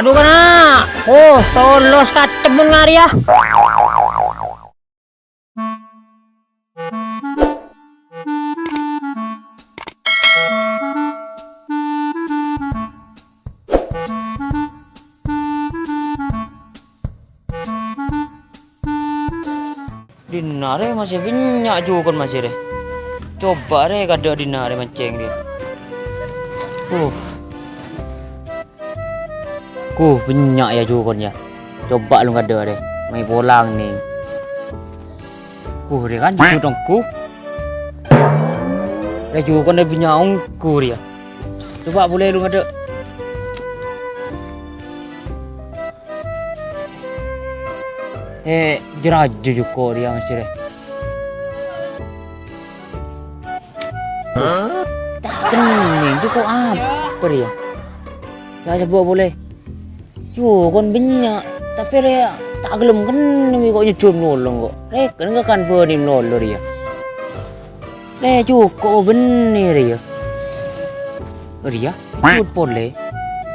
Aduh kena. Oh, tolos katebun ngari ya. Dinare masih banyak juga masih deh. Coba deh kada dinare mancing dia. Banyak ya juga ya. Coba lu kada deh. Main bolang nih. Dia kan cucu dongku. Dia juga kan dia punya ongku dia. Coba boleh lu kada. Jeraja juga dia masih deh. Tak kening juga apa dia? Ya coba boleh. Juga kan banyak, tapi dia tak gelem kan kok nyucum nolong kok. Kan kan benim nolong dia. Juga bener dia. Dia cut boleh.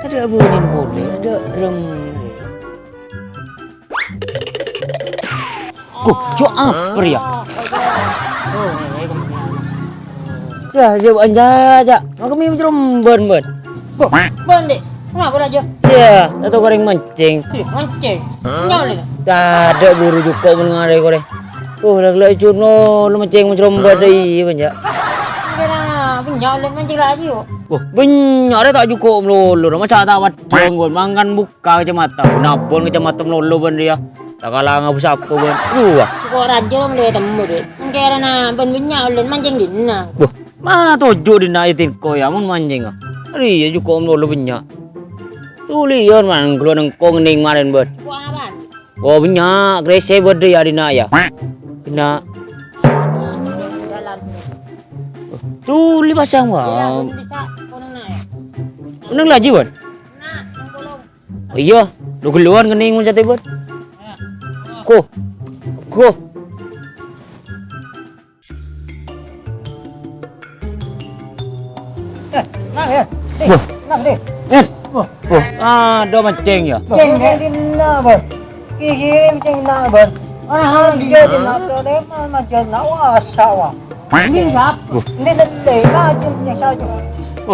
Ada benin boleh, ada rem. Apa ya? Jauh aja. Mau kami macam ben. Ben deh. Kenapa aja? Ya, atau goreng mancing. Mancing. Nyoleh. Tak ada buru juga mengarai goreng. Dah kelai curno, lu mancing macam badai banyak. Kena penyoleh mancing lagi yo. Banyak ada tak cukup melulu. Masa tak macam gon mangan buka kacamata. Napon kacamata melulu ben dia. Tak kalah ngabus apa ben. Kok raja lo melihat temu deh. Kira na ben penyoleh mancing dina. Tujuh dinaitin ko ya mun mancing ah. Ari ya cukup melulu banyak. Tulian man keluar nengkong ning maren bet. Kok apa? Banyak, grese berde ya dina ya. Dina. Tuli pasang wah. Bisa koneng na ya. Unang laji bet. Nah, nangkulong. Iya, lu keluar kening mun jate bet. Ko. Nang deh. Do mancing ya. Ceng din na ba. Kiki ceng na ba. Dia din na to le ma jan na wa sawa. Ini siapa? Hindi na le na jan nya sa jo.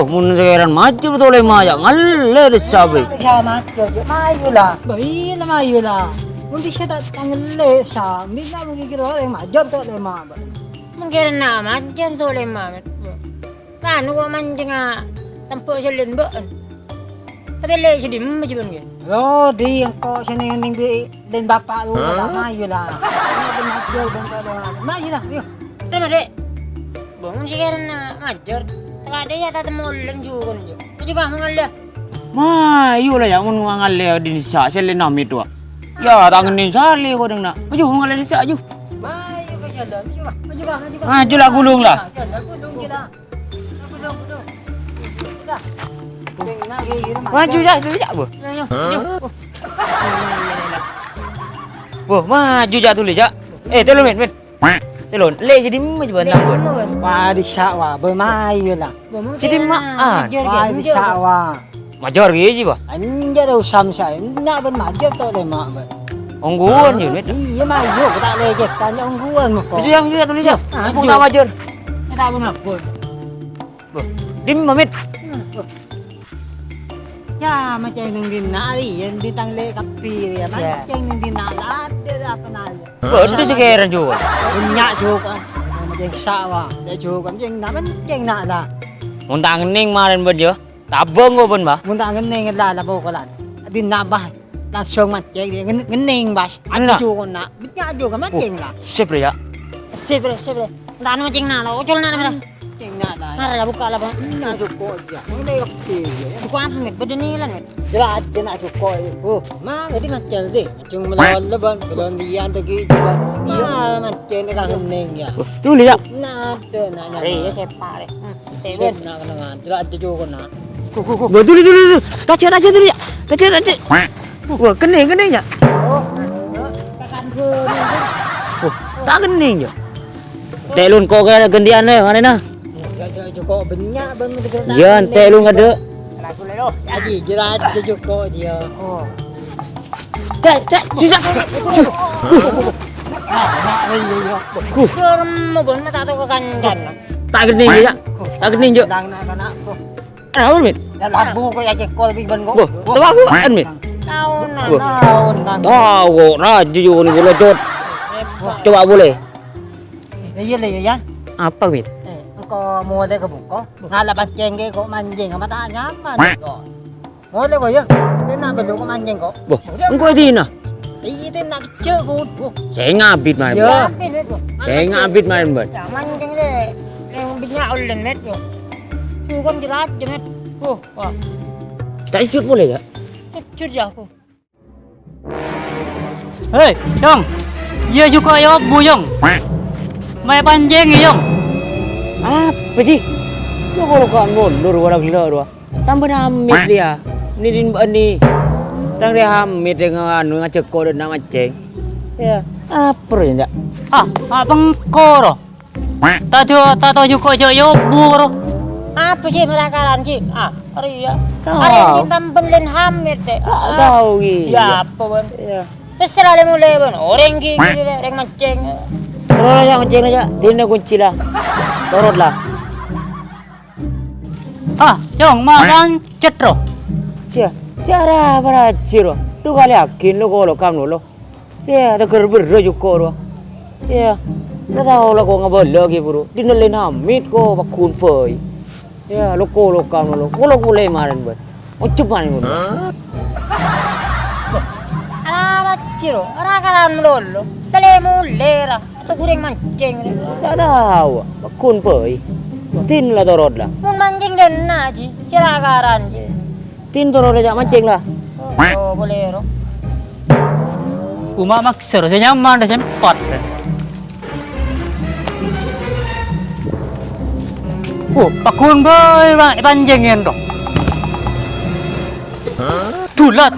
Mun sekarang maju betul ya ngalle disabe. Sa ma jo. Mayula. Bai la mayula. Undi siya ta tangle sa. Hindi na magigiro le ma job to le ma ba. Mungkin na mancing tu le ma. Kan gua mancing tempat selin ben. Tapi le sedih macam ni. Yo di ang ko siya na yung len bapa lu la mayula. Na ben ma jo ben to le ma. Mayula. Yo. Dah dek. Bangun sekarang ngajar. Tak ada ya tak temu leng juga ni. Juga mengalah. Lah ya mun ngalle di sa selen nam itu. Ya tangenin sali ko dang na. Maju ngalle di sa aju. Mayu ka jalan juga. Maju lah gulung lah. Jalan gulung kita. Gulung. Dah. Maju dah tu jak bu. Maju jak tu le jak. Telon men. Telon le jadi maju benang bu. Wah di sawah bermain lah. Jadi maan. Wah di sawah. Majar ge ji ba. Anja dah usam saya. Nak bermajar tu le mak. Ongguan je met. Iya maju kita lejek kan ongguan mu ko. Maju yang tu le jak. Pung tak majar. Tak pun apa. Dim mamit. Ya macam nang dinari yang di tangle kapi ya. Macam nang dinalat dia apa nal. Itu sekarang juga. Banyak juga. Macam sawah. Dia juga macam nak lah. Muntang ning maren ben je. Tabung ko ben ba. Muntang ngening lah po ko lan. Din nabah. Langsung macam dia ngening bas. Ada juga nak. Banyak juga macam lah. Sip le ya. Sip. Tak mancing na lah. Ocol na lah. Macam nak lah. Nara lah buka lah bang. Nak cukup je. Mana okey je. Buku apa met? Berdeni lah met. Jelas dia nak cukup. Mana dia macam ni. Macam melawan leban. Belum dia pergi juga. Ya macam ni kan ngening ya. Tu le ya. Nak tu nak Re ya sepak re. Sip nak kenangan. Jelas dia juga nak. Betul. Tacer aja tu ya. Tacer. Wah, kening ya. Kakan ke. Tak kening je. Telun ko gandian le, mana na? Cukup banyak bang. Ya, telun ada. Lagu loh. Aji jerat Joko dia. Oh. Cak, susah. Kurang mau bon mata tu kekancan. Tak gening je, Cak. Tak gening je. Dang nak ko. Apa, Mit? Ya labu ko ya ko lebih ban ko. Wah, tahu aku kan, Mit? Tahun nak. Tahun nang. Tahu, raju je ni bolot. Coba boleh. Iya le yan. Apa, Mit? Ko mua đây ko buko. Ngala pancing ke ko manjing ka mata nyaman ko. Mo le ko ya. Đến na belu ko manjing ko. Boh, engkau di na. Iya đến na chơi ko. Saya ngabit main. Ya. Saya ngabit main, Bud. Jangan macam ni. Yang binyak ulen met tu. Tu kan jerat je met. Oh, wah. Tak ikut boleh tak? Cut je aku. Hei, Yong. Dia juga ya buyong. Mai panjang ya, Yong. Apa sih? Lu kalau kan mundur orang gila dua. Tambah hamid dia. Ni din ni. Tang dia hamid dengan anu ngacek kode nama ceng. Ya, apa ya tak? Abang koro. Tato juga ya buro. Apa sih merakaran sih? Hari ya. Tahu. Hari ini tampen len hamil teh. Tahu gitu. Siapa bon? Ya. Terserah le mulai bon. Orang gigi orang maceng. Terus aja ngecek aja. Tina kunci lah. Turut lah. Yong makan cetro. Ya, cara beraciro. Tu kali yakin lu kalau kamu lo. Ya, ada kerber juga lo. Ya, lu tahu lah kau ngabal lagi bro. Di nelayan hamid kau bakun pay. Ya, lo kalau kamu lo. Kalau mulai marin ber. Oh cepat ni bro. Ala ciro, rakaran lolo. Tele mulera. Atau kurang mancing. Tak tahu. Bakun pay. Tin lah turut lah. Mun mancing dan naji. Rakaran je. Tin turut aja mancing lah. Oh, boleh ro. Uma maksir, saya nyaman dah sempat. Pakun boy, panjangin dong. Tulat.